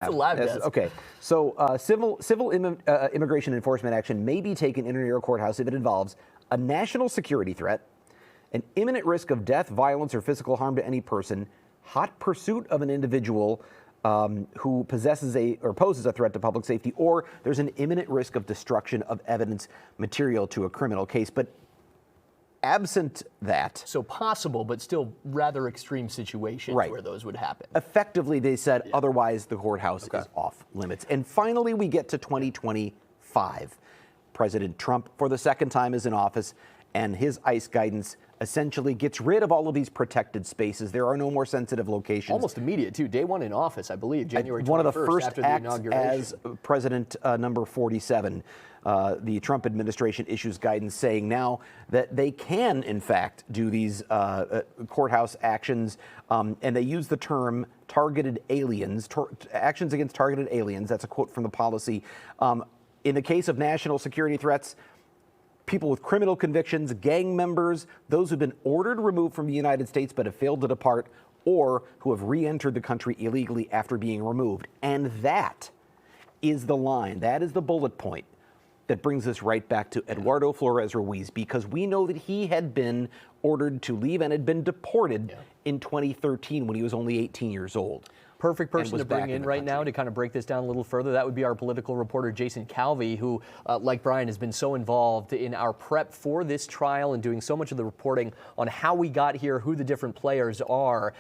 It's a lab desk. Okay, so civil immigration enforcement action may be taken in your courthouse if it involves a national security threat, an imminent risk of death, violence, or physical harm to any person, hot pursuit of an individual who possesses or poses a threat to public safety, or there's an imminent risk of destruction of evidence material to a criminal case. But absent that, So possible, but still rather extreme situations Right. where those would happen. effectively they said otherwise the courthouse is off limits. And finally we get to 2025. President Trump, for the second time, is in office, and his ICE guidance essentially gets rid of all of these protected spaces. There are no more sensitive locations. Almost immediate, too. Day one in office, I believe, January 21st, One of the first after the acts inauguration. as President number 47. The Trump administration issues guidance saying now that they can, in fact, do these courthouse actions, and they use the term targeted aliens, actions against targeted aliens. That's a quote from the policy. In the case of national security threats, people with criminal convictions, gang members, those who've been ordered removed from the United States but have failed to depart, or who have re-entered the country illegally after being removed. And that is the line, that is the bullet point that brings us right back to Eduardo Flores Ruiz, because we know that he had been ordered to leave and had been deported in 2013 when he was only 18 years old. Perfect person to bring in right now to kind of break this down a little further. That would be our political reporter, Jason Calvi, who, like Brian, has been so involved in our prep for this trial and doing so much of the reporting on how we got here, who the different players are.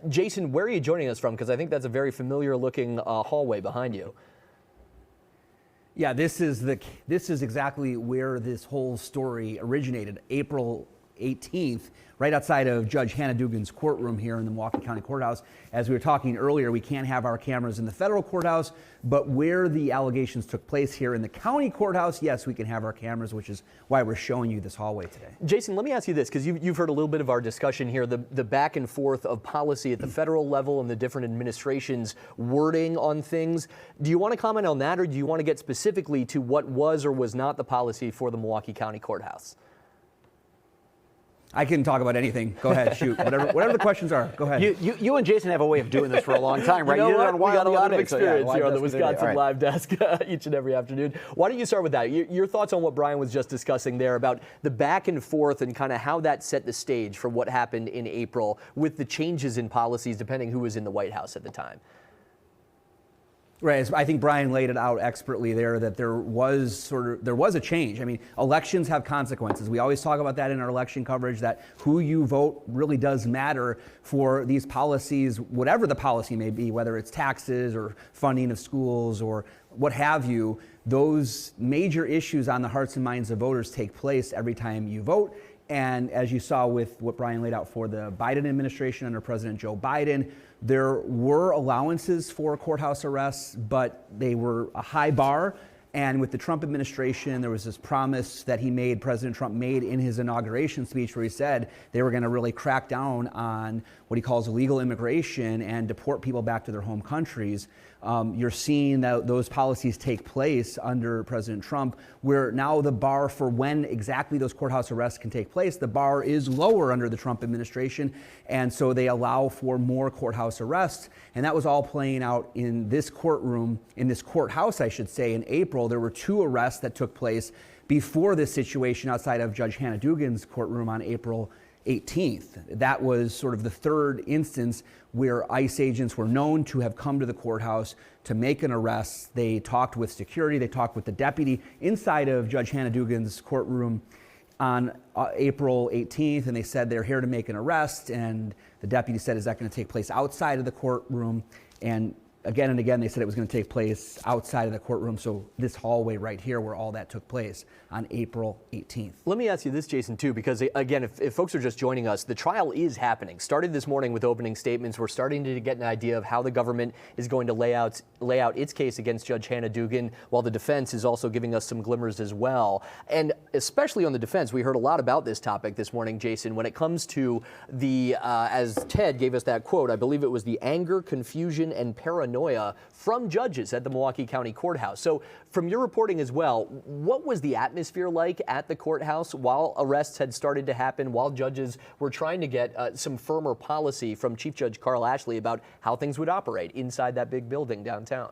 Jason, where are you joining us from? Because I think that's a very familiar looking hallway behind you. Yeah, this is exactly where this whole story originated. April 18th, right outside of Judge Hannah Dugan's courtroom here in the Milwaukee County Courthouse. As we were talking earlier, we can't have our cameras in the federal courthouse, but where the allegations took place here in the county courthouse, yes, we can have our cameras, which is why we're showing you this hallway today. Jason, let me ask you this, because you've heard a little bit of our discussion here, the back and forth of policy at the federal level and the different administrations' wording on things. Do you want to comment on that, or do you want to get specifically to what was or was not the policy for the Milwaukee County Courthouse? I can talk about anything. Go ahead, shoot. Whatever the questions are, go ahead. You and Jason have a way of doing this for a long time, right? You know did it what? on We got a lot of Wild experience here on the Wisconsin Right. Live Desk each and every afternoon. Why don't you start with that? Your thoughts on what Brian was just discussing there about the back and forth and kind of how that set the stage for what happened in April with the changes in policies depending who was in the White House at the time. Right, I think Brian laid it out expertly there that there was a change. I mean, elections have consequences. We always talk about that in our election coverage, that who you vote really does matter for these policies, whatever the policy may be, whether it's taxes or funding of schools or what have you. Those major issues on the hearts and minds of voters take place every time you vote. And as you saw with what Brian laid out for the Biden administration under President Joe Biden, there were allowances for courthouse arrests, but they were a high bar. And with the Trump administration, there was this promise that President Trump made in his inauguration speech where he said they were going to really crack down on what he calls illegal immigration and deport people back to their home countries. You're seeing that those policies take place under President Trump, where now the bar for when exactly those courthouse arrests can take place, the bar is lower under the Trump administration. And so they allow for more courthouse arrests. And that was all playing out in this courtroom, in this courthouse, I should say, in April. There were 2 arrests that took place before this situation outside of Judge Hannah Dugan's courtroom on April 18th. That was sort of the third instance where ICE agents were known to have come to the courthouse to make an arrest. They talked with security, they talked with the deputy inside of Judge Hannah Dugan's courtroom on April 18th, and they said they're here to make an arrest, and the deputy said, is that going to take place outside of the courtroom? And again and again, they said it was going to take place outside of the courtroom, so this hallway right here where all that took place on April 18th. Let me ask you this, Jason, too, because, again, if folks are just joining us, the trial is happening. Started this morning with opening statements. We're starting to get an idea of how the government is going to lay out its case against Judge Hannah Dugan, while the defense is also giving us some glimmers as well. And especially on the defense, we heard a lot about this topic this morning, Jason, when it comes to the, as Ted gave us that quote, I believe it was the anger, confusion, and paranoia paranoia from judges at the Milwaukee County Courthouse. So from your reporting as well, what was the atmosphere like at the courthouse while arrests had started to happen, while judges were trying to get some firmer policy from Chief Judge Carl Ashley about how things would operate inside that big building downtown?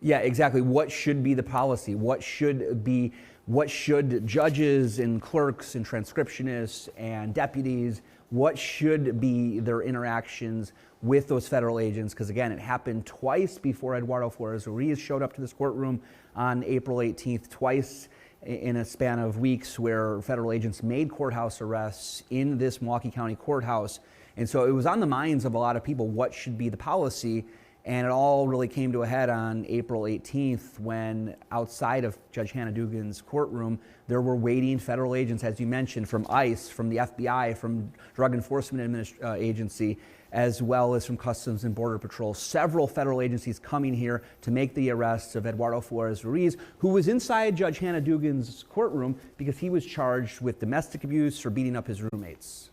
Yeah, exactly. What should be the policy? What should judges and clerks and transcriptionists and deputies, what should be their interactions with those federal agents? Because again, it happened twice before Eduardo Flores-Ruiz showed up to this courtroom on April 18th, twice in a span of weeks where federal agents made courthouse arrests in this Milwaukee County Courthouse. And so it was on the minds of a lot of people, what should be the policy? And it all really came to a head on April 18th when outside of Judge Hannah Dugan's courtroom, there were waiting federal agents, as you mentioned, from ICE, from the FBI, from Drug Enforcement Agency, as well as from Customs and Border Patrol. Several federal agencies coming here to make the arrests of Eduardo Flores-Ruiz, who was inside Judge Hannah Dugan's courtroom because he was charged with domestic abuse for beating up his roommates.